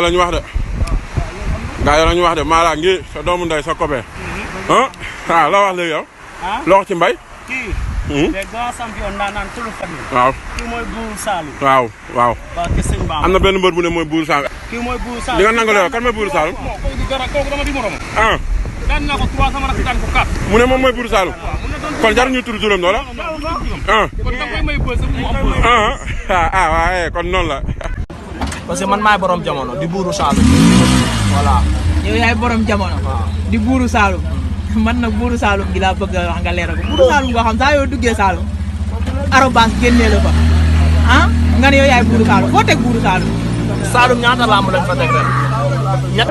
yow la ñu wax de gaa yow la ñu wax de Mara ngi sa doomu ndey sa copain ah la wax léegi yow loo wax ci mbay kii les grands champions naan tulu famille waaw kii mooy Buur Saalum waaw am na benn mbër bu ne mooy Buur Saalum kii mooy Buur Saalum li nga nangu leew kan mooy Buur Saalum kooku dama di morom daan naa ko 3 sama rakk daan ko 4 mu ne moom mooy Buur Saalum kon jar ñu tur juróom loola kon da koy may bës mu am waaye kon noonu la parce que man maay borom jamono di Buuru Saalum voilà yow yaay borom jamono di Buuru Saalum man nag Buuru Saalum gi laa bëgg a wax nga leeral ko Buuru Saalum nga xam saa yoo duggee Saalum arobase génnee la fa nga ne yow yaay Buuru Saalum foo teg Buuru Saalum Saalum ñaata lamb lañ fa teg ren ñett